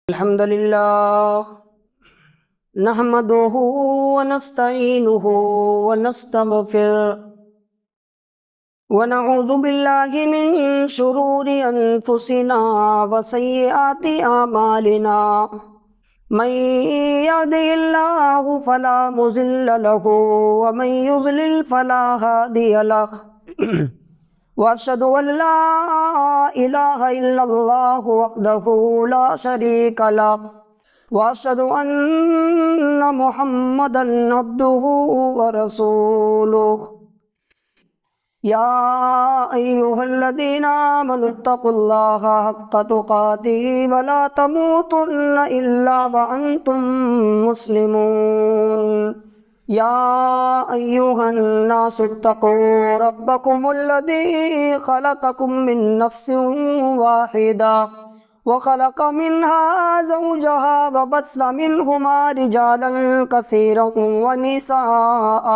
الحمد لله نحمده ونستعينه ونستغفره ونعوذ بالله من شرور أنفسنا وسيئات أعمالنا من يهده الله فلا مضل له ومن يضلل فلا هادي له وأشهد أن لا إله إلا الله وحده لا شريك له وأشهد أن محمدا عبده ورسوله يا أيها الذين آمنوا اتقوا الله حق تقاته ولا تموتن إلا وأنتم مسلمون يا أيها الناس اتقوا ربكم الذي خلقكم من نفس واحدة وخلق منها زوجها وبث منهما رجالا كثيرا ونساء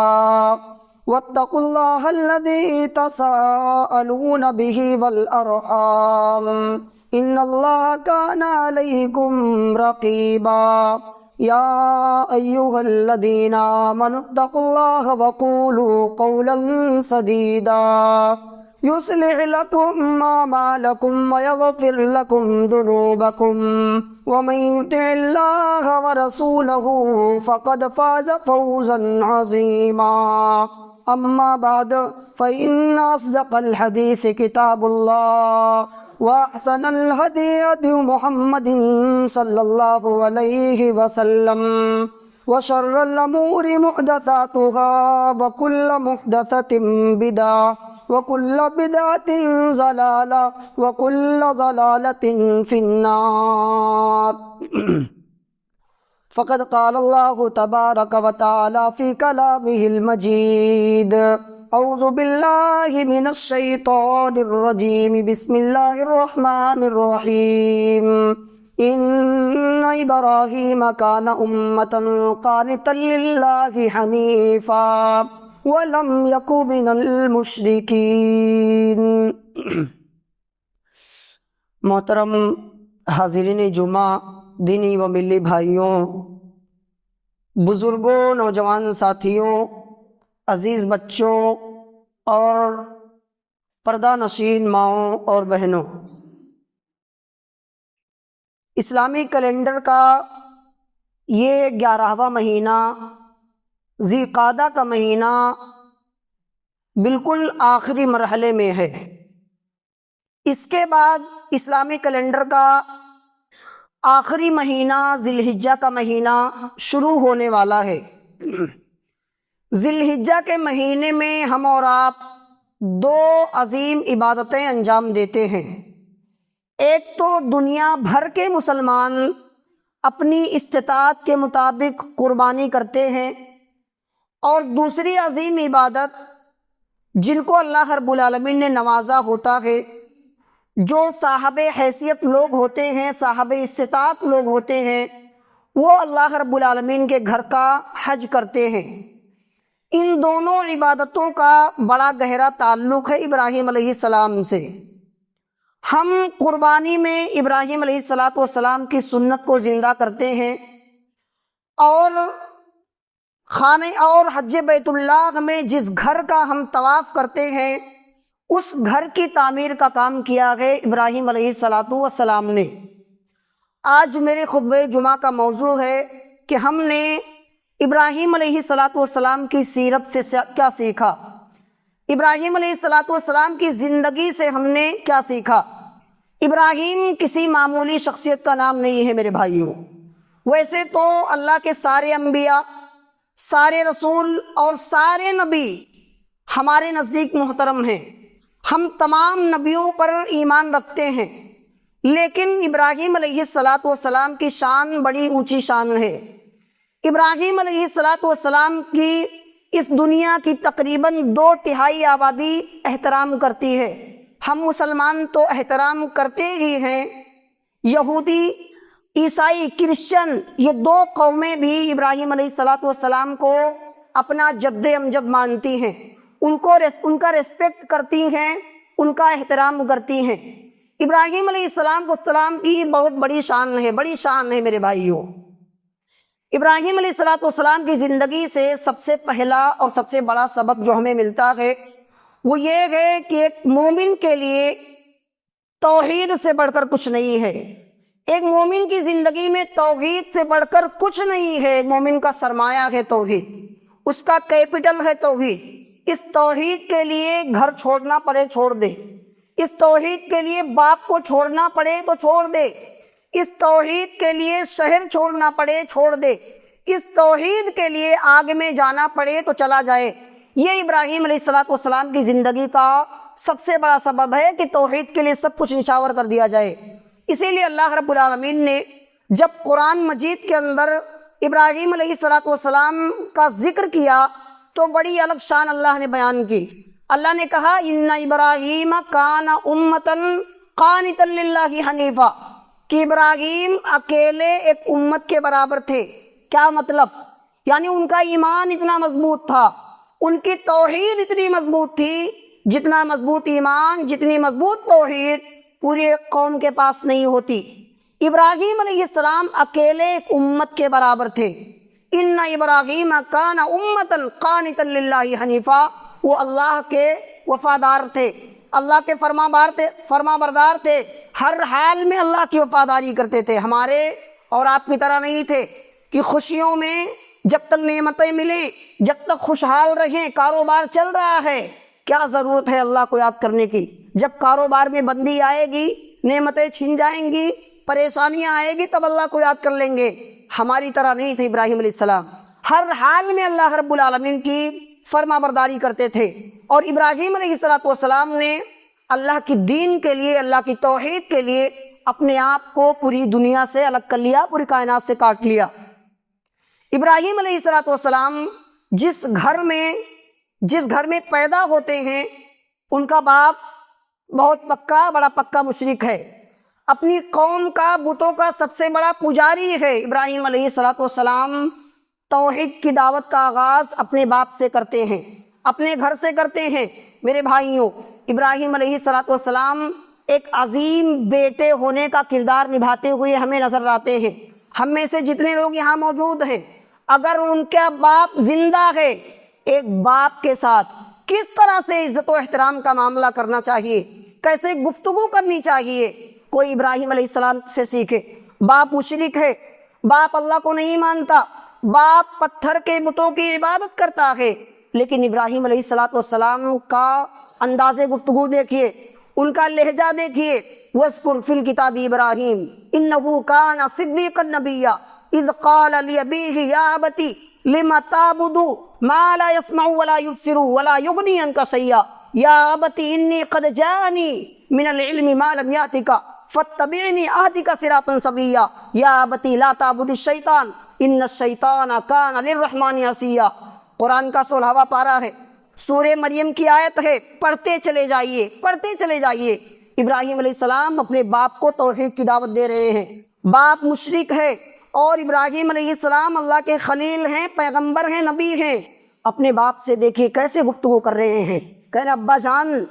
واتقوا الله الذي تساءلون به والأرحام إن الله كان عليكم رقيبا يا أيها الذين آمنوا اتقوا الله وقولوا قولا سديدا يصلح لكم أعمالكم ويغفر لكم ذنوبكم ومن يطع الله ورسوله فقد فاز فوزا عظيما أما بعد فإن أصدق الحديث كتاب الله وأحسن الهدي هدي محمد صلى الله عليه وسلم وشر الأمور محدثاتها وكل محدثة بدعة وكل بدعة ضلالة وكل ضلالة في النار فقد قال الله تبارك وتعالى في كلامه المجيد أعوذ بالله من الشيطان الرجيم بسم الله الرحمن الرحيم إن إبراهيم كان أمة قانتا لله حنيفا ولم يكن من المشركين۔ محترم حاضرین جمعہ، دینی و ملی بھائیوں، بزرگوں، نوجوان ساتھیوں، عزیز بچوں اور پردہ نشین ماؤں اور بہنوں، اسلامی کیلنڈر کا یہ 11واں مہینہ ذی قعدہ کا مہینہ بالکل آخری مرحلے میں ہے۔ اس کے بعد اسلامی کیلنڈر کا آخری مہینہ ذی الحجہ کا مہینہ شروع ہونے والا ہے۔ ذی الحجہ کے مہینے میں ہم اور آپ دو عظیم عبادتیں انجام دیتے ہیں۔ ایک تو دنیا بھر کے مسلمان اپنی استطاعت کے مطابق قربانی کرتے ہیں، اور دوسری عظیم عبادت جن کو اللہ رب العالمین نے نوازا ہوتا ہے، جو صاحب حیثیت لوگ ہوتے ہیں، صاحب استطاعت لوگ ہوتے ہیں، وہ اللہ رب العالمین کے گھر کا حج کرتے ہیں۔ ان دونوں عبادتوں کا بڑا گہرا تعلق ہے ابراہیم علیہ السلام سے۔ ہم قربانی میں ابراہیم علیہ السلام کی سنت کو زندہ کرتے ہیں، اور خانہ اور حج بیت اللہ میں جس گھر کا ہم طواف کرتے ہیں، اس گھر کی تعمیر کا کام کیا ہے ابراہیم علیہ السلام نے۔ آج میرے خطبہ جمعہ کا موضوع ہے کہ ہم نے ابراہیم علیہ السلام کی سیرت سے کیا سیکھا، ابراہیم علیہ السلام کی زندگی سے ہم نے کیا سیکھا۔ ابراہیم کسی معمولی شخصیت کا نام نہیں ہے میرے بھائیوں۔ ویسے تو اللہ کے سارے انبیاء، سارے رسول اور سارے نبی ہمارے نزدیک محترم ہیں، ہم تمام نبیوں پر ایمان رکھتے ہیں، لیکن ابراہیم علیہ السلام کی شان بڑی اونچی شان ہے۔ ابراہیم علیہ السلام کی اس دنیا کی تقریباً 2/3 آبادی احترام کرتی ہے۔ ہم مسلمان تو احترام کرتے ہی ہیں، یہودی، عیسائی، کرسچن، یہ 2 قومیں بھی ابراہیم علیہ السلام کو اپنا جد امجد مانتی ہیں، ان کا ریسپیکٹ کرتی ہیں، ان کا احترام کرتی ہیں۔ ابراہیم علیہ السلام کی بہت بڑی شان ہے میرے بھائیوں۔ ابراہیم علیہ السلام کی زندگی سے سب سے پہلا اور سب سے بڑا سبق جو ہمیں ملتا ہے وہ یہ ہے کہ ایک مومن کے لیے توحید سے بڑھ کر کچھ نہیں ہے۔ ایک مومن کی زندگی میں توحید سے بڑھ کر کچھ نہیں ہے۔ مومن کا سرمایہ ہے توحید، اس کا کیپٹل ہے توحید۔ اس توحید کے لیے گھر چھوڑنا پڑے چھوڑ دے، اس توحید کے لیے باپ کو چھوڑنا پڑے تو چھوڑ دے، اس توحید کے لیے شہر چھوڑنا پڑے چھوڑ دے، اس توحید کے لیے آگ میں جانا پڑے تو چلا جائے۔ یہ ابراہیم علیہ السلام کی زندگی کا سب سے بڑا سبب ہے کہ توحید کے لیے سب کچھ نچھاور کر دیا جائے۔ اسی لیے اللہ رب العالمین نے جب قرآن مجید کے اندر ابراہیم علیہ السلام کا ذکر کیا تو بڑی الگ شان اللہ نے بیان کی۔ اللہ نے کہا ان ابراہیم کان امۃ قانتا للہ حنیفا، کہ ابراہیم اکیلے ایک امت کے برابر تھے۔ کیا مطلب؟ یعنی ان کا ایمان اتنا مضبوط تھا، ان کی توحید اتنی مضبوط تھی، جتنا مضبوط ایمان جتنی مضبوط توحید پوری قوم کے پاس نہیں ہوتی۔ ابراہیم علیہ السلام اکیلے ایک امت کے برابر تھے۔ ان ابراہیم کان امۃ قانتا للہ حنیفا، وہ اللہ کے وفادار تھے، اللہ کے فرما بردار تھے، ہر حال میں اللہ کی وفاداری کرتے تھے۔ ہمارے اور آپ کی طرح نہیں تھے کہ خوشیوں میں جب تک نعمتیں ملیں، جب تک خوشحال رہیں، کاروبار چل رہا ہے، کیا ضرورت ہے اللہ کو یاد کرنے کی؟ جب کاروبار میں بندی آئے گی، نعمتیں چھن جائیں گی، پریشانیاں آئے گی، تب اللہ کو یاد کر لیں گے۔ ہماری طرح نہیں تھے ابراہیم علیہ السلام، ہر حال میں اللہ رب العالمین کی فرما برداری کرتے تھے۔ اور ابراہیم علیہ السلام نے اللہ کی دین کے لیے، اللہ کی توحید کے لیے اپنے آپ کو پوری دنیا سے الگ کر لیا، پوری کائنات سے کاٹ لیا۔ ابراہیم علیہ السلام جس گھر میں پیدا ہوتے ہیں، ان کا باپ بہت بڑا پکا مشرک ہے، اپنی قوم کا بتوں کا سب سے بڑا پجاری ہے۔ ابراہیم علیہ السلام توحید کی دعوت کا آغاز اپنے باپ سے کرتے ہیں، اپنے گھر سے کرتے ہیں۔ میرے بھائیوں، ابراہیم علیہ السلام ایک عظیم بیٹے ہونے کا کردار نبھاتے ہوئے ہمیں نظر آتے ہیں۔ ہم میں سے جتنے لوگ یہاں موجود ہیں، اگر ان کا باپ زندہ ہے، ایک باپ کے ساتھ کس طرح سے عزت و احترام کا معاملہ کرنا چاہیے، کیسے گفتگو کرنی چاہیے، کوئی ابراہیم علیہ السلام سے سیکھے۔ باپ مشرک ہے، باپ اللہ کو نہیں مانتا، باپ پتھر کے بتوں کی عبادت کرتا ہے، لیکن ابراہیم علیہ السلام کا انداز گفتگو دیکھیے، ان کا لہجہ دیکھیے۔ وَاذْكُرْ فِي الْكِتَابِ إِبْرَاهِيمَ إِنَّهُ كَانَ صِدِّيقًا نَبِيًّا إِذْ قَالَ لِأَبِيهِ يَا أَبَتِ لِمَ تَعْبُدُ مَا لَا يَسْمَعُ وَلَا يُبْصِرُ وَلَا يُغْنِي عَنْكَ شَيْئًا يَا أَبَتِ إِنِّي قَدْ جَاءَنِي مِنَ الْعِلْمِ مَا لَمْ يَأْتِكَ فَاتَّبِعْنِي أَهْدِكَ صِرَاطًا سَوِيًّا يَا أَبَتِ لَا تَعْبُدِ الشَّيْطَانَ إِنَّ الشَّيْطَانَ كَانَ لِلرَّحْمَنِ عَصِيًّا۔ قرآن کا 16واں پارہ ہے، سورہ مریم کی آیت ہے، پڑھتے چلے جائیے۔ ابراہیم علیہ السلام اپنے باپ کو توحید کی دعوت دے رہے ہیں، باپ مشرک ہے اور ابراہیم علیہ السلام اللہ کے خلیل ہیں، پیغمبر ہیں، نبی ہیں۔ اپنے باپ سے دیکھیے کیسے گفتگو کر رہے ہیں، کہہ رہے ابا جان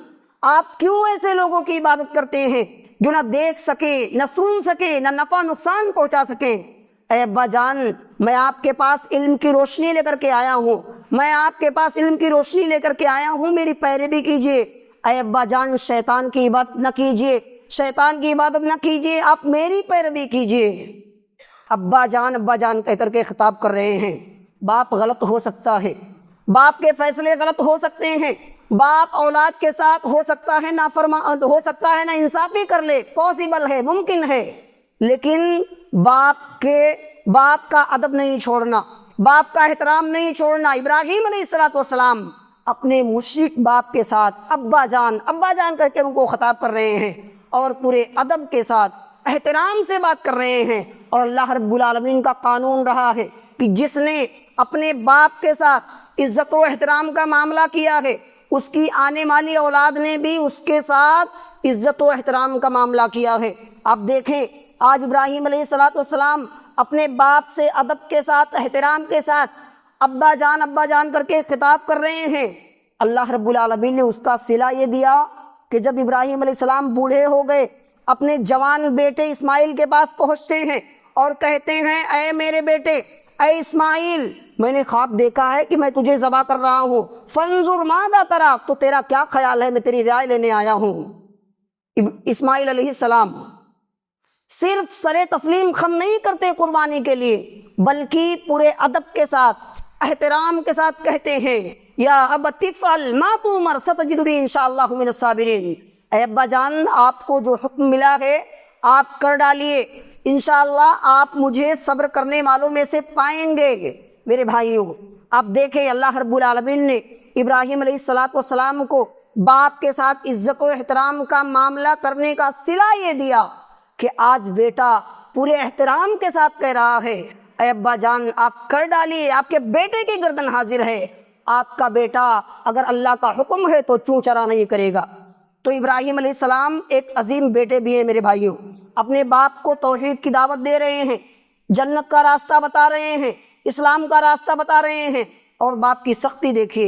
آپ کیوں ایسے لوگوں کی عبادت کرتے ہیں جو نہ دیکھ سکے، نہ سن سکے، نہ نفع نقصان پہنچا سکیں؟ اے ابا جان، میں آپ کے پاس علم کی روشنی لے کر کے آیا ہوں، میری پیروی کیجیے۔ اے ابا جان، شیطان کی عبادت نہ کیجیے، آپ میری پیروی کیجیے۔ ابا جان کہہ کر کے خطاب کر رہے ہیں۔ باپ غلط ہو سکتا ہے، باپ کے فیصلے غلط ہو سکتے ہیں، باپ اولاد کے ساتھ ہو سکتا ہے نا انصافی کر لے، پاسبل ہے، ممکن ہے، لیکن باپ کا ادب نہیں چھوڑنا، باپ کا احترام نہیں چھوڑنا۔ ابراہیم علیہ السلام اپنے مشرک باپ کے ساتھ ابا جان کر کے ان کو خطاب کر رہے ہیں اور پورے ادب کے ساتھ احترام سے بات کر رہے ہیں۔ اور اللہ رب العالمین کا قانون رہا ہے کہ جس نے اپنے باپ کے ساتھ عزت و احترام کا معاملہ کیا ہے، اس کی آنے والی اولاد نے بھی اس کے ساتھ عزت و احترام کا معاملہ کیا ہے۔ آپ دیکھیں آج ابراہیم علیہ السلام اپنے باپ سے ادب کے ساتھ، احترام کے ساتھ ابا جان کر کے خطاب کر رہے ہیں۔ اللہ رب العالمین نے اس کا صلہ یہ دیا کہ جب ابراہیم علیہ السلام بوڑھے ہو گئے، اپنے جوان بیٹے اسماعیل کے پاس پہنچتے ہیں اور کہتے ہیں اے میرے بیٹے، اے اسماعیل، میں نے خواب دیکھا ہے کہ میں تجھے ذبح کر رہا ہوں، فانظر ماذا تری، تو تیرا کیا خیال ہے، میں تیری رائے لینے آیا ہوں۔ اسماعیل علیہ السلام صرف سر تسلیم خم نہیں کرتے قربانی کے لیے، بلکہ پورے ادب کے ساتھ، احترام کے ساتھ کہتے ہیں یا ابت افعل ما تؤمر ستجدنی انشاءاللہ من الصابرین، اے ابا جان آپ کو جو حکم ملا ہے آپ کر ڈالیے، انشاءاللہ آپ مجھے صبر کرنے والوں میں سے پائیں گے۔ میرے بھائیوں، آپ دیکھیں اللہ رب العالمین نے ابراہیم علیہ السلام کو باپ کے ساتھ عزت و احترام کا معاملہ کرنے کا صلہ یہ دیا کہ آج بیٹا پورے احترام کے ساتھ کہہ رہا ہے اے ابا جان آپ کر ڈالیے، آپ کے بیٹے کی گردن حاضر ہے، آپ کا بیٹا اگر اللہ کا حکم ہے تو چوں چرا نہیں کرے گا۔ تو ابراہیم علیہ السلام ایک عظیم بیٹے بھی ہیں میرے بھائیوں، اپنے باپ کو توحید کی دعوت دے رہے ہیں، جنت کا راستہ بتا رہے ہیں، اسلام کا راستہ بتا رہے ہیں، اور باپ کی سختی دیکھیے۔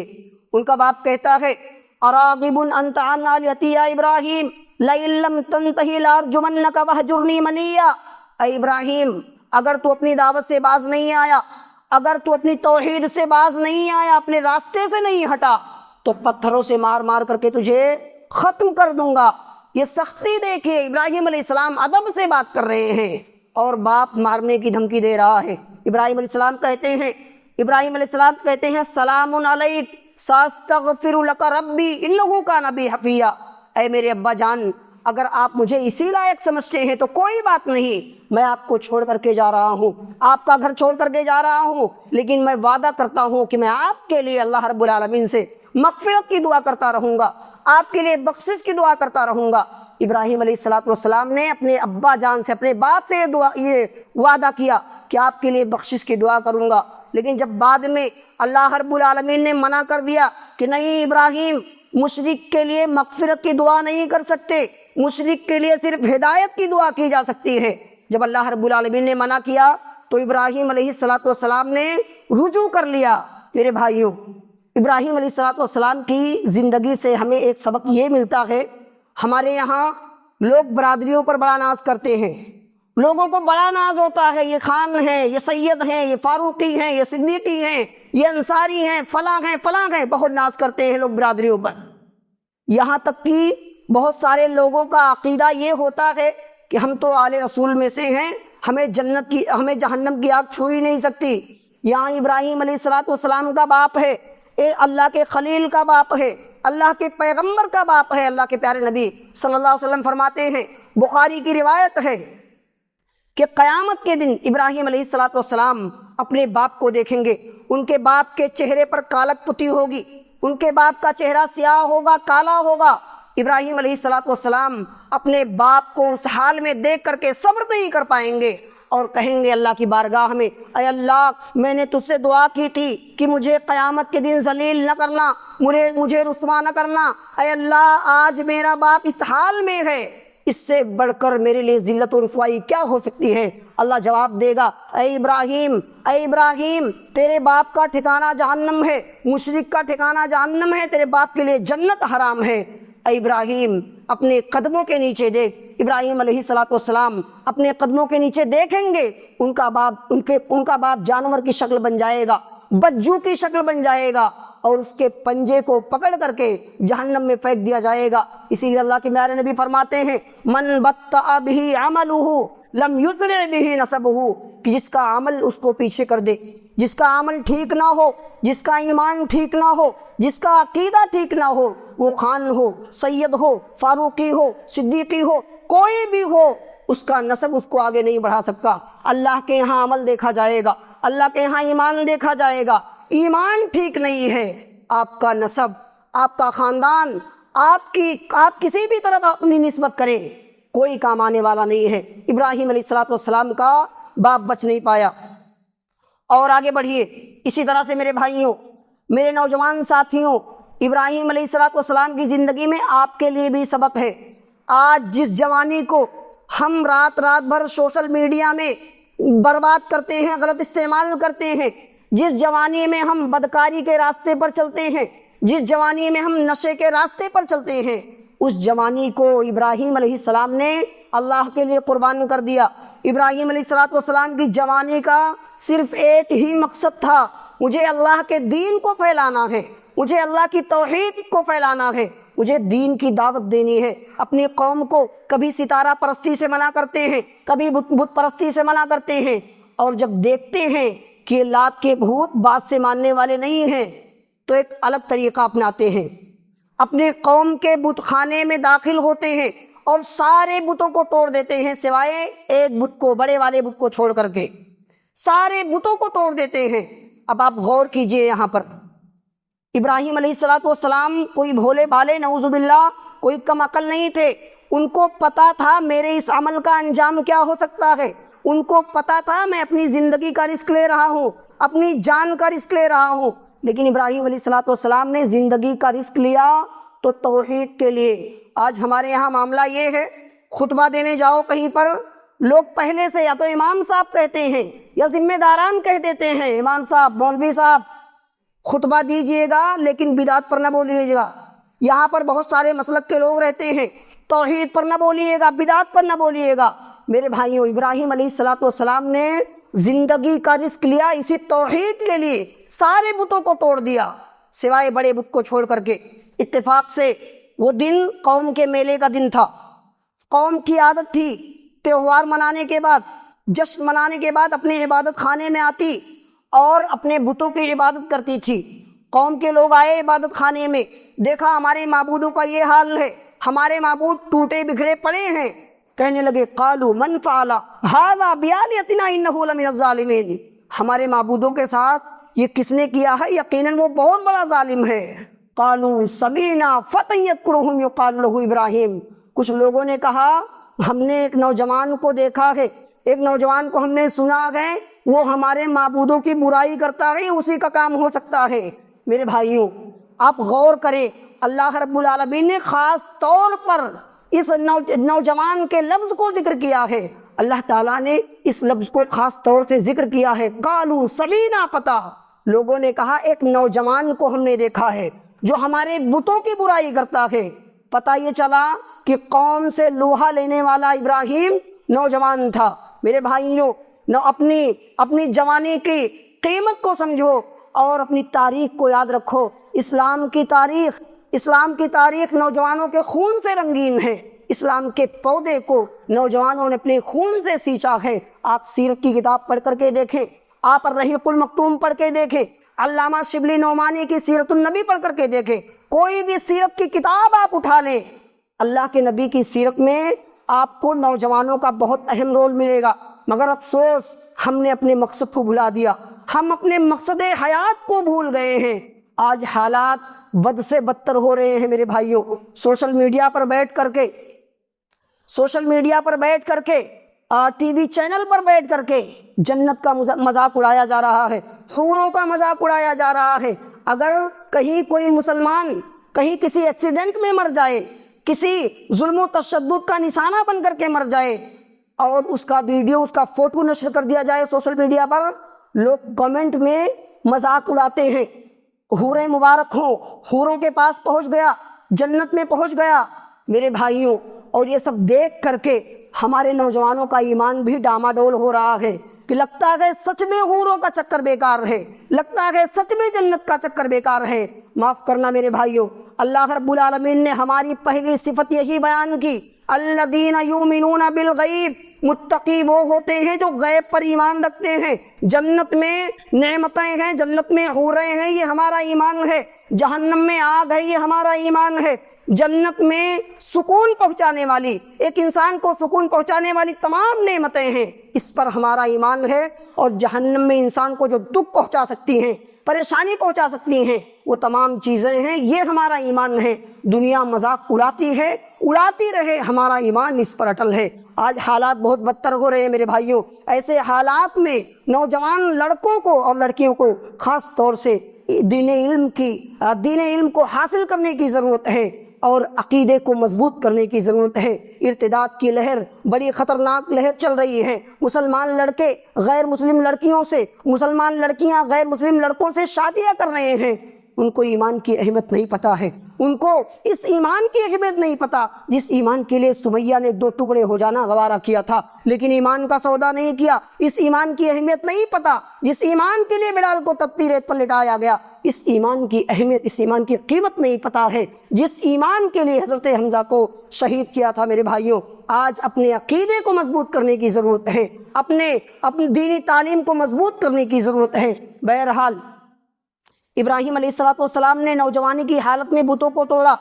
ان کا باپ کہتا ہے اراغب انت عن آلہتی یا ابراہیم لئن لم تنتہی لارجمنک وہجرنی ملیا، اے ابراہیم اگر تو اپنی دعوت سے باز نہیں آیا، اگر تو اپنی توحید سے باز نہیں آیا، اپنے راستے سے نہیں ہٹا، تو پتھروں سے مار مار کر کے تجھے ختم کر دوں گا۔ یہ سختی دیکھیے، ابراہیم علیہ السلام ادب سے بات کر رہے ہیں اور باپ مارنے کی دھمکی دے رہا ہے۔ ابراہیم علیہ السلام کہتے ہیں سلام علیک ساستغفر لک ربی انہ کان بی حفیا، اے میرے ابا جان اگر آپ مجھے اسی لائق سمجھتے ہیں تو کوئی بات نہیں، میں آپ کو چھوڑ کر کے جا رہا ہوں، آپ کا گھر چھوڑ کر کے جا رہا ہوں، لیکن میں وعدہ کرتا ہوں کہ میں آپ کے لیے اللہ رب العالمین سے مغفرت کی دعا کرتا رہوں گا، آپ کے لیے بخشش کی دعا کرتا رہوں گا۔ ابراہیم علیہ السلام نے اپنے ابا جان سے، اپنے باپ سے یہ وعدہ کیا کہ آپ کے لیے بخشش کی دعا کروں گا، لیکن جب بعد میں اللہ رب العالمین نے منع کر دیا کہ نہیں ابراہیم مشرک کے لیے مغفرت کی دعا نہیں کر سکتے، مشرک کے لیے صرف ہدایت کی دعا کی جا سکتی ہے، جب اللہ رب العالمین نے منع کیا تو ابراہیم علیہ السلام نے رجوع کر لیا۔ میرے بھائیوں، ابراہیم علیہ السلام کی زندگی سے ہمیں ایک سبق یہ ملتا ہے، ہمارے یہاں لوگ برادریوں پر بڑا ناز کرتے ہیں، لوگوں کو بڑا ناز ہوتا ہے، یہ خان ہیں، یہ سید ہیں، یہ فاروقی ہیں، یہ صدیقی ہیں، یہ انصاری ہیں، فلاں ہیں، بہت ناز کرتے ہیں لوگ برادریوں پر۔ یہاں تک کہ بہت سارے لوگوں کا عقیدہ یہ ہوتا ہے کہ ہم تو آل رسول میں سے ہیں، ہمیں جہنم کی آگ چھو ہی نہیں سکتی۔ یہاں ابراہیم علیہ السلام کا باپ ہے، اللہ کے خلیل کا باپ ہے، اللہ کے پیغمبر کا باپ ہے، اللہ کے پیارے نبی صلی اللہ علیہ وسلم فرماتے ہیں، بخاری کی روایت ہے کہ قیامت کے دن ابراہیم علیہ السلام اپنے باپ کو دیکھیں گے، ان کے باپ کے چہرے پر کالک پتی ہوگی، ان کے باپ کا چہرہ سیاہ ہوگا، کالا ہوگا۔ ابراہیم علیہ السلام اپنے باپ کو اس حال میں دیکھ کر کے صبر نہیں کر پائیں گے اور کہیں گے اللہ کی بارگاہ میں، اے اللہ میں نے تجھ سے دعا کی تھی کہ مجھے قیامت کے دن ذلیل نہ کرنا، مجھے رسوا نہ کرنا، اے اللہ آج میرا باپ اس حال میں ہے، اس سے بڑھ کر میرے لیے ذلت و رسوائی کیا ہو سکتی ہے؟ اللہ جواب دے گا، اے ابراہیم تیرے باپ کا ٹھکانہ جہنم ہے، مشرک کا ٹھکانہ جہنم ہے، تیرے باپ کے لیے جنت حرام ہے۔ اے ابراہیم اپنے قدموں کے نیچے دیکھ، ابراہیم علیہ السلام اپنے قدموں کے نیچے دیکھیں گے، ان کا باپ جانور کی شکل بن جائے گا، بجو کی شکل بن جائے گا، اور اس کے پنجے کو پکڑ کر کے جہنم میں پھینک دیا جائے گا۔ اسی لیے اللہ کے پیارے نبی فرماتے ہیں من بطأ به عملہ لم یسرع به نسبہ، کہ جس کا عمل اس کو پیچھے کر دے، جس کا عمل ٹھیک نہ ہو، جس کا ایمان ٹھیک نہ ہو، جس کا عقیدہ ٹھیک نہ ہو، وہ خان ہو، سید ہو، فاروقی ہو، صدیقی ہو، کوئی بھی ہو، اس کا نسب اس کو آگے نہیں بڑھا سکتا۔ اللہ کے یہاں عمل دیکھا جائے گا، اللہ کے یہاں ایمان دیکھا جائے گا۔ ایمان ٹھیک نہیں ہے، آپ کا نسب، آپ کا خاندان، آپ کسی بھی طرح اپنی نسبت کریں، کوئی کام آنے والا نہیں ہے۔ ابراہیم علیہ السلام کا باپ بچ نہیں پایا۔ اور آگے بڑھیے، اسی طرح سے میرے بھائیوں، میرے نوجوان ساتھیوں، ابراہیم علیہ السلام کی زندگی میں آپ کے لیے بھی سبق ہے۔ آج جس جوانی کو ہم رات بھر سوشل میڈیا میں برباد کرتے ہیں، غلط استعمال کرتے ہیں، جس جوانی میں ہم بدکاری کے راستے پر چلتے ہیں، جس جوانی میں ہم نشے کے راستے پر چلتے ہیں، اس جوانی کو ابراہیم علیہ السلام نے اللہ کے لیے قربان کر دیا۔ ابراہیم علیہ السلام کی جوانی کا صرف ایک ہی مقصد تھا، مجھے اللہ کے دین کو پھیلانا ہے، مجھے اللہ کی توحید کو پھیلانا ہے، مجھے دین کی دعوت دینی ہے۔ اپنی قوم کو کبھی ستارہ پرستی سے منع کرتے ہیں، کبھی بت پرستی سے منع کرتے ہیں، اور جب دیکھتے ہیں کہ یہ لات کے بھوت بات سے ماننے والے نہیں ہیں تو ایک الگ طریقہ اپناتے ہیں، اپنے قوم کے بت خانے میں داخل ہوتے ہیں اور سارے بتوں کو توڑ دیتے ہیں سوائے ایک بت کو، بڑے والے بت کو چھوڑ کر کے سارے بتوں کو توڑ دیتے ہیں۔ اب آپ غور کیجئے، یہاں پر ابراہیم علیہ السلام کوئی بھولے بھالے نعوذ باللہ کوئی کم عقل نہیں تھے، ان کو پتا تھا میرے اس عمل کا انجام کیا ہو سکتا ہے، ان کو پتا تھا میں اپنی زندگی کا رسک لے رہا ہوں، اپنی جان کا رسک لے رہا ہوں، لیکن ابراہیم علیہ السلام نے زندگی کا رسک لیا تو توحید کے لیے۔ آج ہمارے یہاں معاملہ یہ ہے، خطبہ دینے جاؤ کہیں پر، لوگ پہلے سے یا تو امام صاحب کہتے ہیں یا ذمہ داران کہہ دیتے ہیں، امام صاحب، مولوی صاحب خطبہ دیجئے گا لیکن بدعت پر نہ بولیے گا۔ یہاں پر بہت سارے مسلک کے لوگ رہتے ہیں، توحید پر نہ بولیے گا، بدعت پر نہ بولیے گا۔ میرے بھائیوں، ابراہیم علیہ السلام نے زندگی کا رسک لیا اسی توحید کے لیے، سارے بتوں کو توڑ دیا سوائے بڑے بت کو چھوڑ کر کے۔ اتفاق سے وہ دن قوم کے میلے کا دن تھا، قوم کی عادت تھی تہوار منانے کے بعد، جشن منانے کے بعد اپنے عبادت خانے میں آتی اور اپنے بتوں کی عبادت کرتی تھی۔ قوم کے لوگ آئے عبادت خانے میں، دیکھا ہمارے معبودوں کا یہ حال ہے، ہمارے معبود ٹوٹے بکھرے پڑے ہیں، کہنے لگے قالوا من فعل هذا بآلهتنا انه لمن الظالمین، ہمارے معبودوں کے ساتھ یہ کس نے کیا ہے، یقیناً وہ بہت بڑا ظالم ہے۔ قالوا سمعنا فتى يذكرهم يقال له ابراہیم، کچھ لوگوں نے کہا ہم نے ایک نوجوان کو دیکھا ہے، ایک نوجوان کو ہم نے سنا ہے، وہ ہمارے معبودوں کی برائی کرتا ہے، اسی کا کام ہو سکتا ہے۔ میرے بھائیوں، آپ غور کریں، اللہ رب العالمین نے خاص طور پر اس نوجوان کے لفظ کو ذکر کیا ہے، اللہ تعالیٰ نے اس لفظ کو خاص طور سے ذکر کیا ہے۔ قالوا سمعنا فتى، لوگوں نے کہا ایک نوجوان کو ہم نے دیکھا ہے جو ہمارے بتوں کی برائی کرتا ہے۔ پتہ یہ چلا کہ قوم سے لوہا لینے والا ابراہیم نوجوان تھا۔ میرے بھائیوں، اپنی جوانی کی قیمت کو سمجھو اور اپنی تاریخ کو یاد رکھو۔ اسلام کی تاریخ نوجوانوں کے خون سے رنگین ہے، اسلام کے پودے کو نوجوانوں نے اپنے خون سے سینچا ہے۔ آپ سیرت کی کتاب پڑھ کر کے دیکھیں، آپ الرحیق المختوم پڑھ کے دیکھیں، علامہ شبلی نعمانی کی سیرت النبی پڑھ کر کے دیکھیں، کوئی بھی سیرت کی کتاب آپ اٹھا لیں، اللہ کے نبی کی سیرت میں آپ کو نوجوانوں کا بہت اہم رول ملے گا۔ مگر افسوس، ہم نے اپنے مقصد کو بھلا دیا، ہم اپنے مقصد حیات کو بھول گئے ہیں۔ آج حالات بد سے بدتر ہو رہے ہیں میرے بھائیوں۔ سوشل میڈیا پر بیٹھ کر کے ٹی وی چینل پر بیٹھ کر کے جنت کا مذاق اڑایا جا رہا ہے، حوروں کا مذاق اڑایا جا رہا ہے۔ اگر کہیں کوئی مسلمان کہیں کسی ایکسیڈنٹ میں مر جائے، کسی ظلم و تشدد کا نشانہ بن کر کے مر جائے اور اس کا ویڈیو، اس کا فوٹو نشر کر دیا جائے سوشل میڈیا پر، لوگ کمنٹ میں مذاق اڑاتے ہیں، حوریں مبارک ہوں، حوروں کے پاس پہنچ گیا، جنت میں پہنچ گیا۔ میرے بھائیوں، اور یہ سب دیکھ کر کے ہمارے نوجوانوں کا ایمان بھی ڈاماڈول ہو رہا ہے کہ لگتا ہے سچ میں حوروں کا چکر بیکار ہے، لگتا ہے سچ میں جنت کا چکر بیکار ہے۔ معاف کرنا میرے بھائیوں، اللہ رب العالمین نے ہماری پہلی صفت یہی بیان کی، الذین یؤمنون بالغیب، متقی وہ ہوتے ہیں جو غیب پر ایمان رکھتے ہیں۔ جنت میں نعمتیں ہیں، جنت میں حوریں ہیں، یہ ہمارا ایمان ہے۔ جہنم میں آگ ہے، یہ ہمارا ایمان ہے۔ جنت میں سکون پہنچانے والی، ایک انسان کو سکون پہنچانے والی تمام نعمتیں ہیں، اس پر ہمارا ایمان ہے۔ اور جہنم میں انسان کو جو دکھ پہنچا سکتی ہیں، پریشانی پہنچا سکتی ہیں، وہ تمام چیزیں ہیں، یہ ہمارا ایمان ہے۔ دنیا مذاق اڑاتی ہے، اڑاتی رہے، ہمارا ایمان اس پر اٹل ہے۔ آج حالات بہت بدتر ہو رہے ہیں میرے بھائیوں۔ ایسے حالات میں نوجوان لڑکوں کو اور لڑکیوں کو خاص طور سے دین علم کو حاصل کرنے کی ضرورت ہے اور عقیدے کو مضبوط کرنے کی ضرورت ہے۔ ارتداد کی لہر، بڑی خطرناک لہر چل رہی ہے۔ مسلمان لڑکے غیر مسلم لڑکیوں سے، مسلمان لڑکیاں غیر مسلم لڑکوں سے شادیاں کر رہے ہیں۔ ان کو ایمان کی اہمیت نہیں پتہ ہے، ان کو اس ایمان کی اہمیت نہیں پتہ جس ایمان کے لیے سمیہ نے 2 ٹکڑے ہو جانا گوارہ کیا تھا، لیکن ایمان کا سودا نہیں کیا۔ اس ایمان کی اہمیت نہیں پتہ جس ایمان کے لیے بلال کو تپتی ریت پر لٹایا گیا، اس ایمان کی اہمیت، اس ایمان کی قیمت نہیں پتہ ہے جس ایمان کے لیے حضرت حمزہ کو شہید کیا تھا۔ میرے بھائیوں، آج اپنے عقیدے کو مضبوط کرنے کی ضرورت ہے، اپنی دینی تعلیم کو مضبوط کرنے کی ضرورت ہے۔ بہرحال ابراہیم علیہ السلام نے نوجوانی کی حالت میں بتوں کو توڑا۔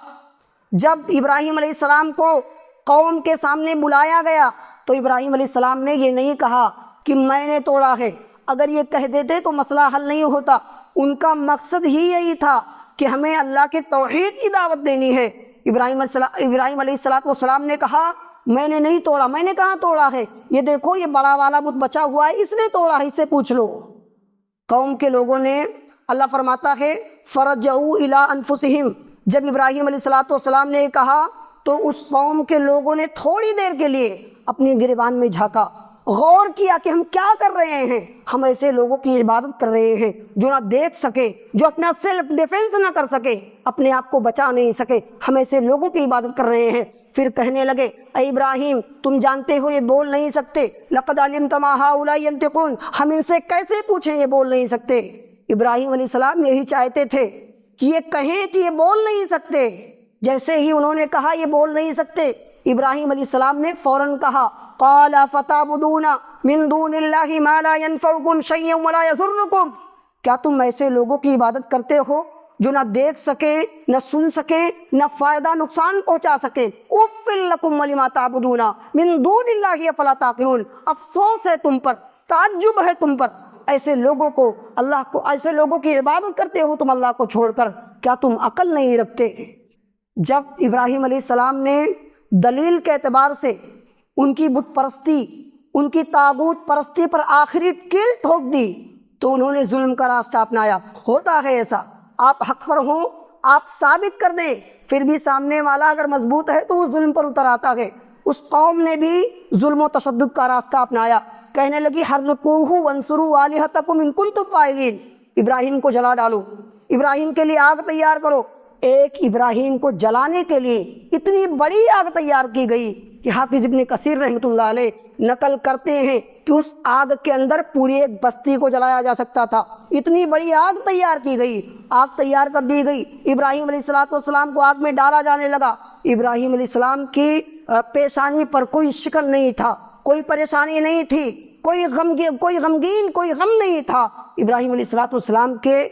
جب ابراہیم علیہ السلام کو قوم کے سامنے بلایا گیا تو ابراہیم علیہ السلام نے یہ نہیں کہا کہ میں نے توڑا ہے، اگر یہ کہہ دیتے تو مسئلہ حل نہیں ہوتا۔ ان کا مقصد ہی یہی تھا کہ ہمیں اللہ کے توحید کی دعوت دینی ہے۔ ابراہیم علیہ السلام نے کہا میں نے نہیں توڑا، میں نے کہاں توڑا ہے، یہ دیکھو یہ بڑا والا بت بچا ہوا ہے، اس نے توڑا ہے، اس سے پوچھ لو۔ قوم کے لوگوں نے، اللہ فرماتا ہے فرجعوا الی انفسہم، جب ابراہیم علیہ السلام نے کہا تو اس قوم کے لوگوں نے تھوڑی دیر کے لیے اپنی گریبان میں جھانکا، غور کیا کہ ہم کیا کر رہے ہیں۔ ہم ایسے لوگوں کی عبادت کر رہے ہیں جو نہ دیکھ سکے، جو اپنا سیلف ڈیفنس نہ کر سکے، اپنے آپ کو بچا نہیں سکے، ہم ایسے لوگوں کی عبادت کر رہے ہیں۔ پھر کہنے لگے اے ابراہیم تم جانتے ہو یہ بول نہیں سکتے، لقد علمت ما هؤلاء ينطقون، ہم ان سے کیسے پوچھیں، یہ بول نہیں سکتے۔ ابراہیم علیہ السلام یہی چاہتے تھے کہ یہ کہیں کہ یہ بول نہیں سکتے۔ جیسے ہی انہوں نے کہا یہ بول نہیں سکتے، ابراہیم علیہ السلام نے فوراً کہا قال فتعبدون من دون اللہ ما لا ينفعكم شيئا ولا يضركم، کیا تم ایسے لوگوں کی عبادت کرتے ہو جو نہ دیکھ سکے، نہ سن سکے، نہ فائدہ نقصان پہنچا سکے۔ اف لکم ولما تعبدون من دون اللہ افلا تعقلون، افسوس ہے تم پر، تعجب ہے تم پر، ایسے لوگوں کو، اللہ کو، ایسے لوگوں کی عبادت کرتے ہو تم اللہ کو چھوڑ کر، کیا تم عقل نہیں رکھتے؟ جب ابراہیم علیہ السلام نے دلیل کے اعتبار سے ان کی بت پرستی، ان کی طاغوت پرستی پر آخری کیل ٹھوک دی تو انہوں نے ظلم کا راستہ اپنایا۔ ہوتا ہے ایسا، آپ حق پر ہوں، آپ ثابت کر دیں، پھر بھی سامنے والا اگر مضبوط ہے تو وہ ظلم پر اتر آتا ہے۔ اس قوم نے بھی ظلم و تشدد کا راستہ اپنایا، کہنے لگی حرقوہ وانصروا آلہتکم ان کنتم فاعلین، ابراہیم کو جلا ڈالو، ابراہیم کے لیے آگ تیار کرو۔ ایک ابراہیم کو جلانے کے لیے اتنی بڑی آگ تیار کی گئی کہ حافظ ابن کثیر رحمۃ اللہ علیہ نقل کرتے ہیں کہ اس آگ کے اندر پوری ایک بستی کو جلایا جا سکتا تھا، اتنی بڑی آگ تیار کی گئی، آگ تیار کر دی گئی۔ ابراہیم علیہ السلام کو آگ میں ڈالا جانے لگا، ابراہیم علیہ السلام کی پیشانی پر کوئی شکن نہیں تھا، کوئی پریشانی نہیں تھی، کوئی غمگین کوئی غم نہیں تھا۔ ابراہیم علیہ السلام کے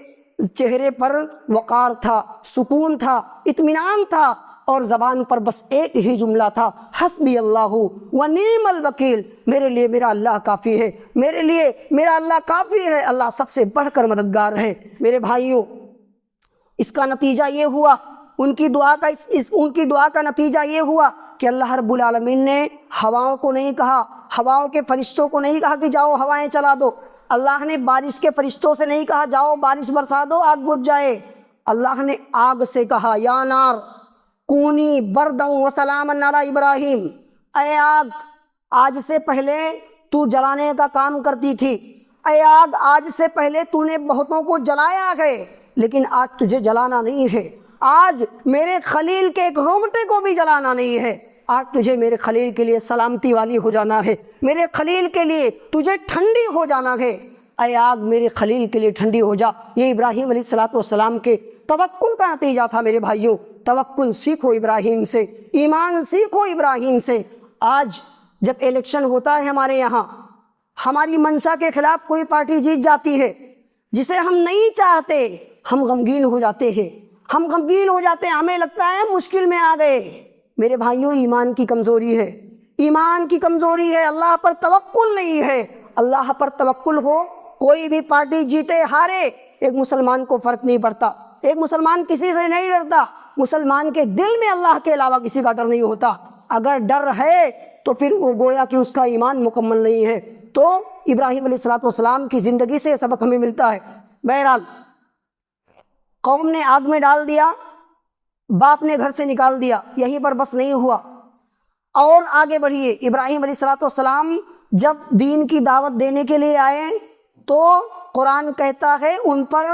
چہرے پر وقار تھا، سکون تھا، اطمینان تھا، اور زبان پر بس ایک ہی جملہ تھا حسبی اللہ ونعم الوکیل، میرے لیے میرا اللہ کافی ہے، میرے لیے میرا اللہ کافی ہے، اللہ سب سے بڑھ کر مددگار ہے۔ میرے بھائیوں، اس کا نتیجہ یہ ہوا، ان کی دعا کا نتیجہ یہ ہوا کہ اللہ رب العالمین نے ہواؤں کو نہیں کہا، ہواؤں کے فرشتوں کو نہیں کہا کہ جاؤ ہوائیں چلا دو، اللہ نے بارش کے فرشتوں سے نہیں کہا جاؤ بارش برسا دو آگ بجھ جائے، اللہ نے آگ سے کہا یا نار کونی برداً وسلاما علی ابراہیم، اے آگ آج سے پہلے تو جلانے کا کام کرتی تھی، اے آگ آج سے پہلے تو نے بہتوں کو جلایا ہے، لیکن آج تجھے جلانا نہیں ہے، آج میرے خلیل کے ایک رونگٹے کو بھی جلانا نہیں ہے، آج تجھے میرے خلیل کے لیے سلامتی والی ہو جانا ہے، میرے خلیل کے لیے تجھے ٹھنڈی ہو جانا ہے، اے آگ میرے خلیل کے لیے ٹھنڈی ہو جا۔ یہ ابراہیم علیہ السلام کے توکل کا نتیجہ تھا۔ میرے بھائیوں، توکل سیکھو ابراہیم سے، ایمان سیکھو ابراہیم سے۔ آج جب الیکشن ہوتا ہے ہمارے یہاں، ہماری منشا کے خلاف کوئی پارٹی جیت جاتی ہے جسے ہم نہیں چاہتے، ہم غمگین ہو جاتے ہیں، ہمیں لگتا ہے مشکل میں آ گئے۔ میرے بھائیوں، ایمان کی کمزوری ہے، ایمان کی کمزوری ہے، اللہ پر توکل نہیں ہے۔ اللہ پر توکل ہو، کوئی بھی پارٹی جیتے ہارے ایک مسلمان کو فرق نہیں پڑتا، ایک مسلمان کسی سے نہیں ڈرتا، مسلمان کے دل میں اللہ کے علاوہ کسی کا ڈر نہیں ہوتا، اگر ڈر ہے تو پھر وہ گویا کہ اس کا ایمان مکمل نہیں ہے۔ تو ابراہیم علیہ السلام کی زندگی سے سبق ہمیں ملتا ہے۔ بہرحال قوم نے آگ میں ڈال دیا، باپ نے گھر سے نکال دیا، یہیں پر بس نہیں ہوا، اور آگے بڑھیے۔ ابراہیم علیہ السلام جب دین کی دعوت دینے کے لیے آئے تو قرآن کہتا ہے ان پر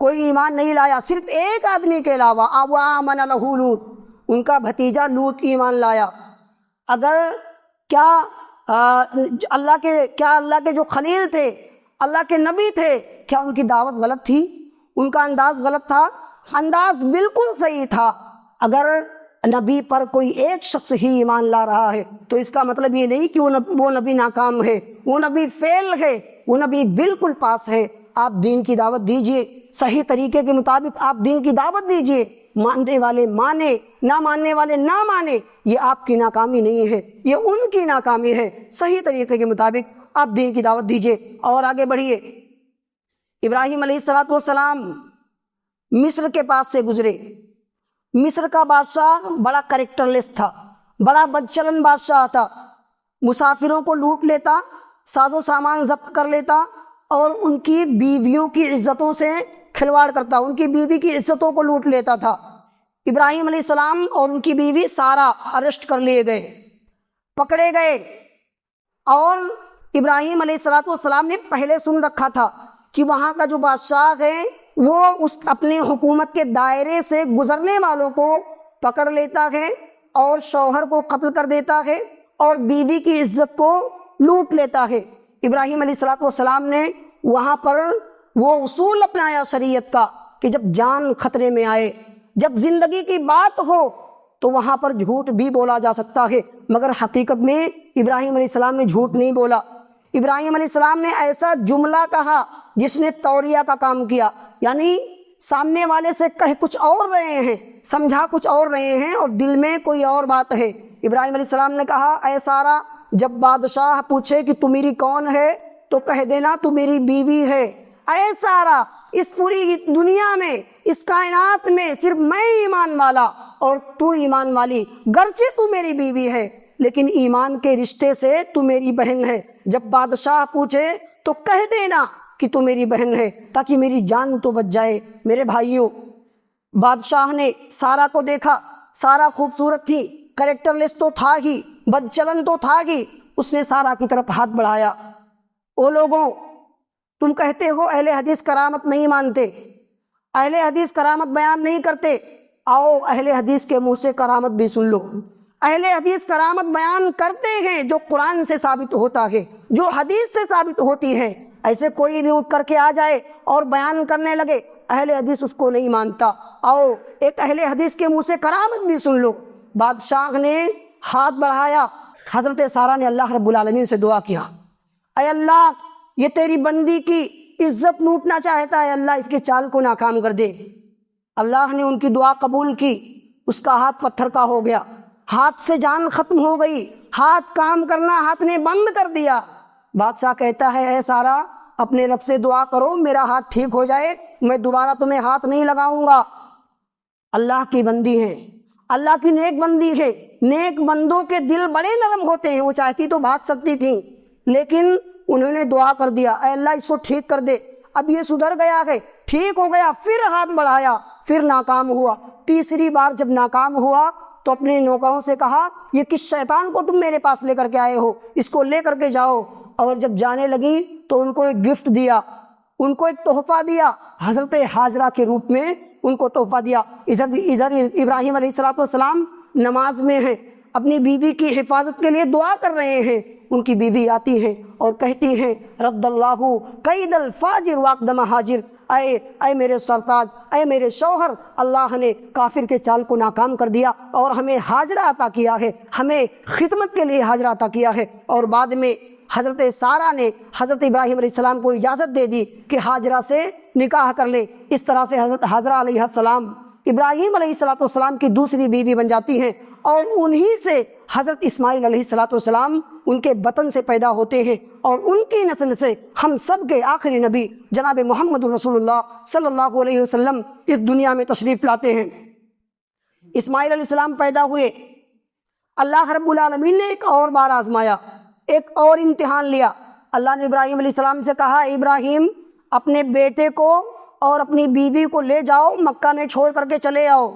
کوئی ایمان نہیں لایا، صرف ایک آدمی کے علاوہ، وآمن لہ لوط، ان کا بھتیجا لوط ایمان لایا۔ اگر کیا اللہ کے جو خلیل تھے، اللہ کے نبی تھے، کیا ان کی دعوت غلط تھی؟ ان کا انداز غلط تھا؟ انداز بالکل صحیح تھا۔ اگر نبی پر کوئی ایک شخص ہی ایمان لا رہا ہے تو اس کا مطلب یہ نہیں کہ وہ نبی ناکام ہے، وہ نبی فیل ہے، وہ نبی بالکل پاس ہے۔ آپ دین کی دعوت دیجئے، صحیح طریقے کے مطابق آپ دین کی دعوت دیجئے، ماننے والے مانے، نہ ماننے والے نہ مانے، یہ آپ کی ناکامی نہیں ہے، یہ ان کی ناکامی ہے۔ صحیح طریقے کے مطابق آپ دین کی دعوت دیجئے اور آگے بڑھیے۔ ابراہیم علیہ السلام مصر کے پاس سے گزرے۔ مصر کا بادشاہ بڑا کریکٹر لیس تھا، بڑا بدچلن بادشاہ تھا، مسافروں کو لوٹ لیتا، ساز و سامان ضبط کر لیتا اور ان کی بیویوں کی عزتوں سے کھلواڑ کرتا، ان کی بیوی کی عزتوں کو لوٹ لیتا تھا۔ ابراہیم علیہ السلام اور ان کی بیوی سارا اریسٹ کر لیے گئے، پکڑے گئے، اور ابراہیم علیہ السلام نے پہلے سن رکھا تھا کہ وہاں کا جو بادشاہ ہے وہ اس اپنے حکومت کے دائرے سے گزرنے والوں کو پکڑ لیتا ہے اور شوہر کو قتل کر دیتا ہے اور بیوی کی عزت کو لوٹ لیتا ہے۔ ابراہیم علیہ السلام نے وہاں پر وہ اصول اپنایا شریعت کا کہ جب جان خطرے میں آئے، جب زندگی کی بات ہو تو وہاں پر جھوٹ بھی بولا جا سکتا ہے، مگر حقیقت میں ابراہیم علیہ السلام نے جھوٹ نہیں بولا۔ ابراہیم علیہ السلام نے ایسا جملہ کہا جس نے توریہ کا کام کیا، یعنی سامنے والے سے کہہ کچھ اور رہے ہیں، سمجھا کچھ اور رہے ہیں اور دل میں کوئی اور بات ہے۔ ابراہیم علیہ السلام نے کہا، اے سارا، جب بادشاہ پوچھے کہ تو میری کون ہے تو کہہ دینا تو میری بیوی ہے۔ اے سارا، اس پوری دنیا میں، اس کائنات میں صرف میں ایمان والا اور تو ایمان والی، گرچہ تو میری بیوی ہے لیکن ایمان کے رشتے سے تو میری بہن ہے۔ جب بادشاہ پوچھے تو کہہ دینا کہ تو میری بہن ہے تاکہ میری جان تو بچ جائے۔ میرے بھائیوں، بادشاہ نے سارا کو دیکھا، سارا خوبصورت تھی، کریکٹر لیس تو تھا ہی، بد چلن تو تھا ہی، اس نے سارا کی طرف ہاتھ بڑھایا۔ او لوگوں، تم کہتے ہو اہل حدیث کرامت نہیں مانتے، اہل حدیث کرامت بیان نہیں کرتے، آؤ اہل حدیث کے منہ سے کرامت بھی سن لو۔ اہل حدیث کرامت بیان کرتے ہیں جو قرآن سے ثابت ہوتا ہے، جو حدیث سے ثابت ہوتی ہے۔ ایسے کوئی بھی اٹھ کر کے آ جائے اور بیان کرنے لگے، اہل حدیث اس کو نہیں مانتا، آؤ ایک اہل حدیث کے منہ سے کرامت بھی سن لو۔ بادشاہ نے ہاتھ بڑھایا، حضرت سارا نے اللہ رب العالمین سے دعا کیا، اے اللہ، یہ تیری بندی کی عزت لوٹنا چاہتا ہے، اللہ اس کے چال کو ناکام کر دے۔ اللہ نے ان کی دعا قبول کی، اس کا ہاتھ پتھر کا ہو گیا، ہاتھ سے جان ختم ہو گئی، ہاتھ کام کرنا ہاتھ نے بند کر دیا۔ بادشاہ کہتا ہے، اے سارا، اپنے رب سے دعا کرو میرا ہاتھ ٹھیک ہو جائے، میں دوبارہ تمہیں ہاتھ نہیں لگاؤں گا۔ اللہ کی بندی ہے، اللہ کی نیک بندی ہے، نیک بندوں کے دل بڑے نرم ہوتے ہیں، وہ چاہتی تو بھاگ سکتی تھی لیکن انہوں نے دعا کر دیا، اے اللہ اس کو ٹھیک کر دے، اب یہ سدھر گیا ہے، ٹھیک ہو گیا۔ پھر ہاتھ بڑھایا، پھر ناکام ہوا۔ تیسری بار جب ناکام ہوا تو اپنے نوکروں سے کہا، یہ کس شیطان کو تم میرے پاس لے کر کے آئے ہو، اس کو لے کر کے جاؤ۔ اور جب جانے لگی تو ان کو ایک گفٹ دیا، ان کو ایک تحفہ دیا، حضرت ہاجرہ کے روپ میں ان کو تحفہ دیا۔ ادھر ابراہیم علیہ السلام نماز میں ہیں، اپنی بیوی کی حفاظت کے لیے دعا کر رہے ہیں، ان کی بیوی آتی ہیں اور کہتی ہیں، رد اللہ قید الفاجر واقدم حاجر، اے میرے سرتاج، اے میرے شوہر، اللہ نے کافر کے چال کو ناکام کر دیا اور ہمیں حاجرہ عطا کیا ہے، ہمیں خدمت کے لیے حاجرہ عطا کیا ہے۔ اور بعد میں حضرت سارا نے حضرت ابراہیم علیہ السلام کو اجازت دے دی کہ حاجرہ سے نکاح کر لے۔ اس طرح سے حضرت حاجرہ علیہ السلام ابراہیم علیہ السلام کی دوسری بیوی بن جاتی ہیں اور انہی سے حضرت اسماعیل علیہ السلام ان کے بطن سے پیدا ہوتے ہیں اور ان کی نسل سے ہم سب کے آخری نبی جناب محمد رسول اللہ صلی اللہ علیہ وسلم اس دنیا میں تشریف لاتے ہیں۔ اسماعیل علیہ السلام پیدا ہوئے، اللہ رب العالمین نے ایک اور بار آزمایا، ایک اور امتحان لیا۔ اللہ نے ابراہیم علیہ السلام سے کہا، ابراہیم، اپنے بیٹے کو اور اپنی بیوی کو لے جاؤ، مکہ میں چھوڑ کر کے چلے آؤ۔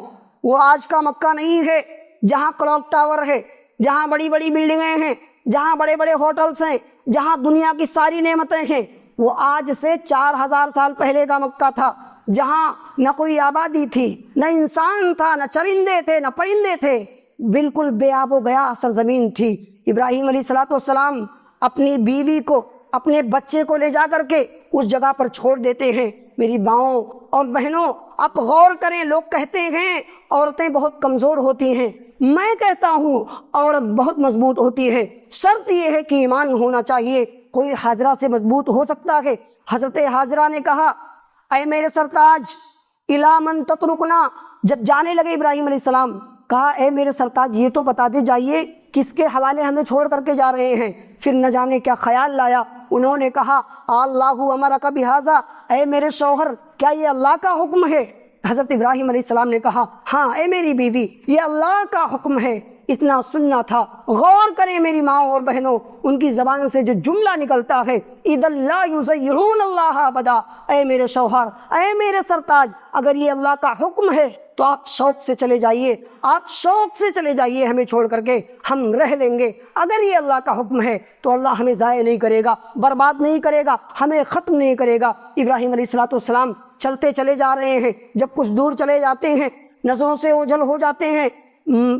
وہ آج کا مکہ نہیں ہے جہاں کلاک ٹاور ہے، جہاں بڑی بڑی بلڈنگیں ہیں، جہاں بڑے بڑے ہوٹلز ہیں، جہاں دنیا کی ساری نعمتیں ہیں۔ وہ آج سے 4000 سال پہلے کا مکہ تھا، جہاں نہ کوئی آبادی تھی، نہ انسان تھا، نہ چرندے تھے، نہ پرندے تھے، بالکل بے آب و گیا سرزمین تھی۔ ابراہیم علیہ السلام اپنی بیوی کو، اپنے بچے کو لے جا کر کے اس جگہ پر چھوڑ دیتے ہیں۔ میری ماؤں اور بہنوں، آپ غور کریں، لوگ کہتے ہیں عورتیں بہت کمزور ہوتی ہیں، میں کہتا ہوں عورت بہت مضبوط ہوتی ہے، شرط یہ ہے کہ ایمان ہونا چاہیے۔ کوئی حاجرہ سے مضبوط ہو سکتا ہے؟ حضرت حاجرہ نے کہا اے میرے سرتاج الی من تترکنا، جب جانے لگے ابراہیم علیہ السلام، کہا اے میرے سرتاج یہ تو بتا دے جائیے کس کے حوالے ہمیں چھوڑ کر کے جا رہے ہیں؟ پھر نہ جانے کیا خیال لایا، انہوں نے کہا اللہ امرک بہذا، اے میرے شوہر کیا یہ اللہ کا حکم ہے؟ حضرت ابراہیم علیہ السلام نے کہا ہاں اے میری بیوی یہ اللہ کا حکم ہے۔ اتنا سننا تھا۔ غور کریں میری ماں اور بہنوں، ان کی زبان سے جو جملہ نکلتا ہے اذا لا یزیرون اللہ ابدا، اے میرے شوہر، اے میرے سرتاج، اگر یہ اللہ کا حکم ہے تو آپ شوق سے چلے جائیے، آپ شوق سے چلے جائیے، ہمیں چھوڑ کر کے ہم رہ لیں گے۔ اگر یہ اللہ کا حکم ہے تو اللہ ہمیں ضائع نہیں کرے گا، برباد نہیں کرے گا، ہمیں ختم نہیں کرے گا۔ ابراہیم علیہ السلام چلتے چلے جا رہے ہیں، جب کچھ دور چلے جاتے ہیں نظروں سے اوجھل ہو جاتے ہیں،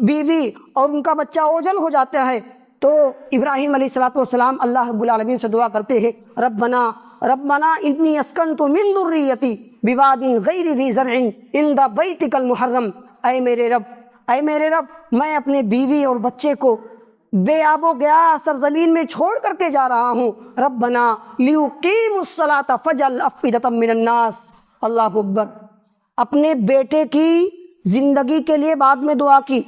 بیوی اور ان کا بچہ اوجھل ہو جاتا ہے، تو ابراہیم علیہ السلام اللہ رب العالمین سے دعا کرتے ہیں ربنا انی اسکنت من ذریتی بواد غیر ذی زرع عند بیتک المحرم، اے میرے رب میں اپنے بیوی اور بچے کو بے آب و گیا سرزمین میں چھوڑ کر کے جا رہا ہوں۔ ربنا لیقیموا الصلاۃ فاجعل افئدۃ من الناس، اللہ اکبر، اپنے بیٹے کی زندگی کے لیے بعد میں دعا کی،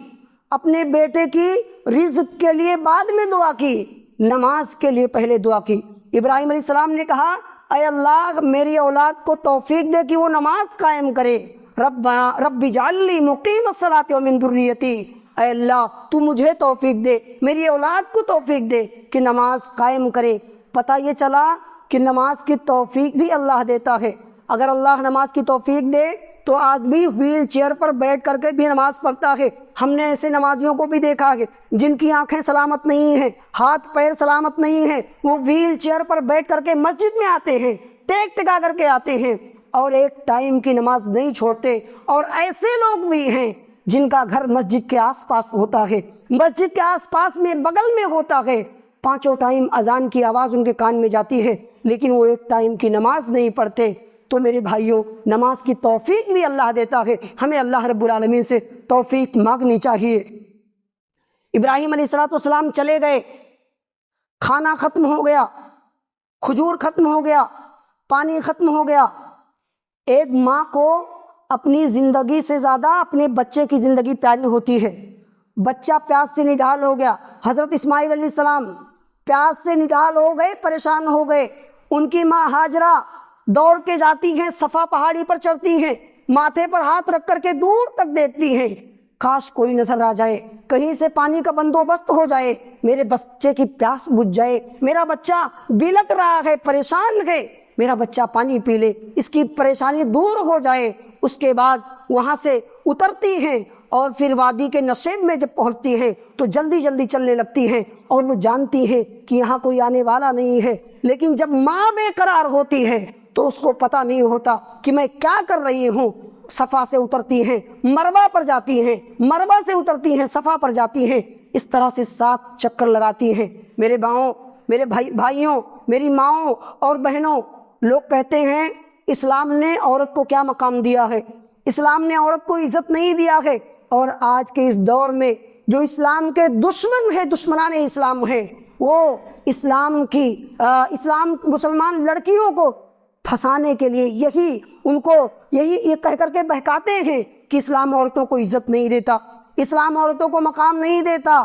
اپنے بیٹے کی رزق کے لیے بعد میں دعا کی، نماز کے لیے پہلے دعا کی۔ ابراہیم علیہ السلام نے کہا اے اللہ میری اولاد کو توفیق دے کہ وہ نماز قائم کرے، رب اجعل لی مقیم الصلاۃ ومن ذریتی، اے اللہ تو مجھے توفیق دے، میری اولاد کو توفیق دے کہ نماز قائم کرے۔ پتہ یہ چلا کہ نماز کی توفیق بھی اللہ دیتا ہے۔ اگر اللہ نماز کی توفیق دے تو آدمی ویل چیئر پر بیٹھ کر کے بھی نماز پڑھتا ہے۔ ہم نے ایسے نمازیوں کو بھی دیکھا ہے جن کی آنکھیں سلامت نہیں ہیں، ہاتھ پیر سلامت نہیں ہیں، وہ ویل چیئر پر بیٹھ کر کے مسجد میں آتے ہیں، ٹیک ٹکا کر کے آتے ہیں اور ایک ٹائم کی نماز نہیں چھوڑتے۔ اور ایسے لوگ بھی ہیں جن کا گھر مسجد کے آس پاس ہوتا ہے، مسجد کے آس پاس میں بغل میں ہوتا ہے، پانچوں ٹائم اذان کی آواز ان کے کان میں جاتی ہے، لیکن وہ ایک ٹائم کی نماز نہیں پڑھتے۔ تو میرے بھائیوں، نماز کی توفیق بھی اللہ دیتا ہے، ہمیں اللہ رب العالمین سے توفیق مانگنی چاہیے۔ ابراہیم علیہ السلام چلے گئے، کھانا ختم ہو گیا، کھجور ختم ہو گیا، پانی ختم ہو گیا۔ ایک ماں کو اپنی زندگی سے زیادہ اپنے بچے کی زندگی پیاری ہوتی ہے۔ بچہ پیاس سے نڈال ہو گیا، حضرت اسماعیل علیہ السلام پیاس سے نڈال ہو گئے، پریشان ہو گئے۔ ان کی ماں ہاجرہ دوڑ کے جاتی ہیں، صفا پہاڑی پر چڑھتی ہیں، ماتھے پر ہاتھ رکھ کر کے دور تک دیکھتی ہیں، کاش کوئی نظر آ جائے، کہیں سے پانی کا بندوبست ہو جائے، میرے بچے کی پیاس بجھ جائے، میرا بچہ بلک رہا ہے، پریشان ہے، میرا بچہ پانی پی لے، اس کی پریشانی دور ہو جائے۔ اس کے بعد وہاں سے اترتی ہیں اور پھر وادی کے نشیب میں جب پہنچتی ہیں تو جلدی جلدی چلنے لگتی ہیں، اور وہ جانتی ہیں کہ یہاں کوئی آنے والا نہیں ہے۔ لیکن جب ماں بے قرار ہوتی ہے تو اس کو پتہ نہیں ہوتا کہ میں کیا کر رہی ہوں۔ صفا سے اترتی ہیں، مروہ پر جاتی ہیں، مروہ سے اترتی ہیں، صفا پر جاتی ہیں، اس طرح سے 7 چکر لگاتی ہیں۔ میرے باؤں، میرے بھائیوں، میری ماؤں اور بہنوں، لوگ کہتے ہیں اسلام نے عورت کو کیا مقام دیا ہے، اسلام نے عورت کو عزت نہیں دیا ہے۔ اور آج کے اس دور میں جو اسلام کے دشمن ہیں، دشمنان اسلام ہیں، وہ اسلام مسلمان لڑکیوں کو پھنسانے کے لیے یہی کہہ کر کے بہکاتے ہیں کہ اسلام عورتوں کو عزت نہیں دیتا، اسلام عورتوں کو مقام نہیں دیتا۔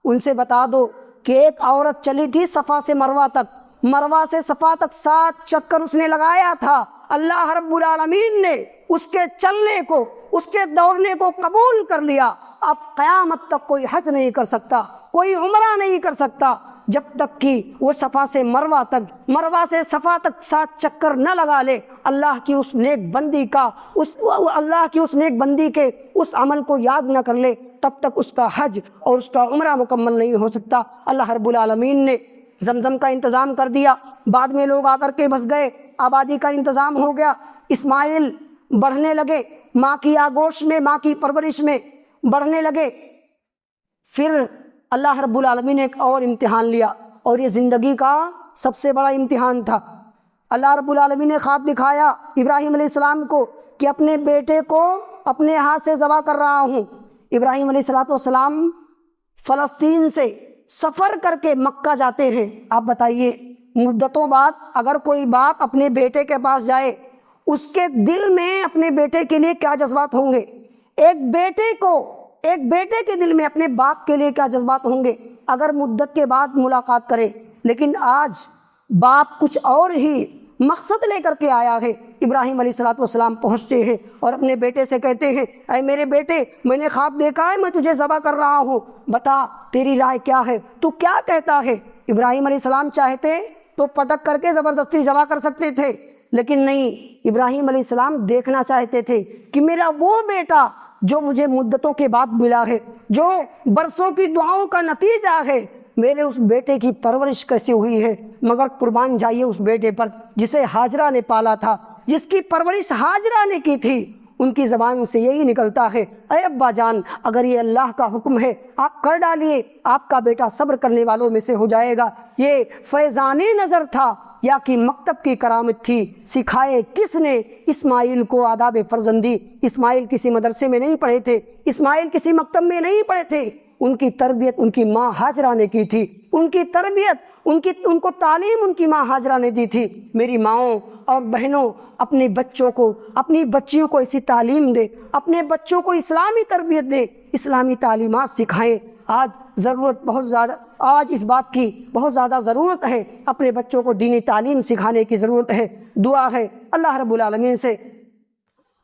ان سے بتا دو کہ ایک عورت چلی تھی صفا سے مروہ تک، مروہ سے صفا تک 7 چکر اس نے لگایا تھا، اللہ رب العالمین نے اس کے چلنے کو، اس کے دوڑنے کو قبول کر لیا۔ اب قیامت تک کوئی حج نہیں کر سکتا، کوئی عمرہ نہیں کر سکتا جب تک کہ وہ صفا سے مروہ تک، مروہ سے صفا تک 7 چکر نہ لگا لے، اللہ کی اس نیک بندی کے اس عمل کو یاد نہ کر لے، تب تک اس کا حج اور اس کا عمرہ مکمل نہیں ہو سکتا۔ اللہ رب العالمین نے زمزم کا انتظام کر دیا، بعد میں لوگ آ کر کے بس گئے، آبادی کا انتظام ہو گیا۔ اسماعیل بڑھنے لگے، ماں کی آغوش میں، ماں کی پرورش میں بڑھنے لگے۔ پھر اللہ رب العالمین نے ایک اور امتحان لیا، اور یہ زندگی کا سب سے بڑا امتحان تھا۔ اللہ رب العالمین نے خواب دکھایا ابراہیم علیہ السلام کو کہ اپنے بیٹے کو اپنے ہاتھ سے ذبح کر رہا ہوں۔ ابراہیم علیہ السلام فلسطین سے سفر کر کے مکہ جاتے ہیں۔ آپ بتائیے، مدتوں بعد اگر کوئی باپ اپنے بیٹے کے پاس جائے، اس کے دل میں اپنے بیٹے کے لیے کیا جذبات ہوں گے؟ ایک بیٹے کے دل میں اپنے باپ کے لیے کیا جذبات ہوں گے اگر مدت کے بعد ملاقات کرے؟ لیکن آج باپ کچھ اور ہی مقصد لے کر کے آیا ہے۔ ابراہیم علیہ السلام پہنچتے ہیں اور اپنے بیٹے سے کہتے ہیں، اے میرے بیٹے، میں نے خواب دیکھا ہے، میں تجھے ذبح کر رہا ہوں، بتا تیری رائے کیا ہے، تو کیا کہتا ہے؟ ابراہیم علیہ السلام چاہتے تو پٹک کر کے زبردستی ذبح کر سکتے تھے، لیکن نہیں، ابراہیم علیہ السلام دیکھنا چاہتے تھے کہ میرا وہ بیٹا جو مجھے مدتوں کے بعد ملا ہے، جو برسوں کی دعاؤں کا نتیجہ ہے، میرے اس بیٹے کی پرورش کیسی ہوئی ہے۔ مگر قربان جائیے اس بیٹے پر جسے ہاجرہ نے پالا تھا، جس کی پرورش ہاجرہ نے کی تھی۔ ان کی زبان سے یہی نکلتا ہے، اے ابا جان، اگر یہ اللہ کا حکم ہے آپ کر ڈالیے، آپ کا بیٹا صبر کرنے والوں میں سے ہو جائے گا۔ یہ فیضان نظر تھا یا کہ مکتب کی کرامت تھی؟ سکھائے کس نے اسماعیل کو آداب فرزندی؟ اسماعیل کسی مدرسے میں نہیں پڑھے تھے، اسماعیل کسی مکتب میں نہیں پڑھے تھے، ان کی تربیت ان کی ماں ہاجرہ نے کی تھی، ان کی تربیت ان کو تعلیم ان کی ماں ہاجرہ نے دی تھی۔ میری ماؤں اور بہنوں، اپنے بچوں کو، اپنی بچیوں کو ایسی تعلیم دے، اپنے بچوں کو اسلامی تربیت دے، اسلامی تعلیمات سکھائیں۔ آج اس بات کی بہت زیادہ ضرورت ہے، اپنے بچوں کو دینی تعلیم سکھانے کی ضرورت ہے۔ دعا ہے اللہ رب العالمین سے،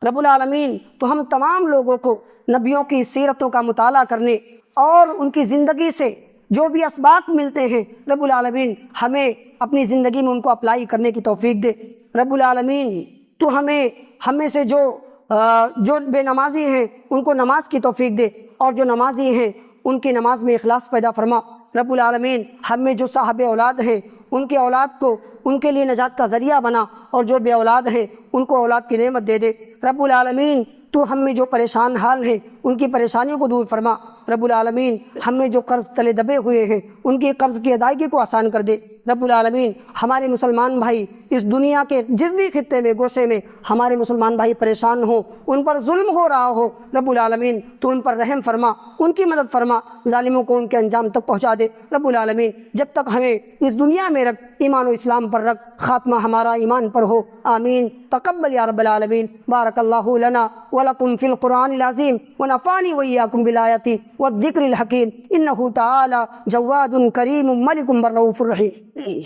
رب العالمین تو ہم تمام لوگوں کو نبیوں کی سیرتوں کا مطالعہ کرنے اور ان کی زندگی سے جو بھی اسباق ملتے ہیں، رب العالمین ہمیں اپنی زندگی میں ان کو اپلائی کرنے کی توفیق دے۔ رب العالمین تو ہمیں سے جو بے نمازی ہیں ان کو نماز کی توفیق دے، اور جو نمازی ہیں ان کی نماز میں اخلاص پیدا فرما۔ رب العالمین ہم میں جو صاحب اولاد ہیں ان کے اولاد کو ان کے لیے نجات کا ذریعہ بنا، اور جو بے اولاد ہیں ان کو اولاد کی نعمت دے دے۔ رب العالمین تو ہم میں جو پریشان حال ہیں ان کی پریشانیوں کو دور فرما۔ رب العالمین ہم میں جو قرض تلے دبے ہوئے ہیں ان کی قرض کی ادائیگی کو آسان کر دے۔ رب العالمین ہمارے مسلمان بھائی اس دنیا کے جس بھی خطے میں، گوشے میں ہمارے مسلمان بھائی پریشان ہوں، ان پر ظلم ہو رہا ہو، رب العالمین تو ان پر رحم فرما، ان کی مدد فرما، ظالموں کو ان کے انجام تک پہنچا دے۔ رب العالمین جب تک ہمیں اس دنیا میں رکھ، ایمان و اسلام پر رکھ، خاتمہ ہمارا ایمان پر ہو، آمین۔ تقبل یا رب العالمین۔ بارک اللہ لنا ولکم فی القرآن العظیم ونفعنی وإیاکم بالآیات والذکر الحکیم، انہ تعالی جواد کریم ملک بر رؤوف رحیم۔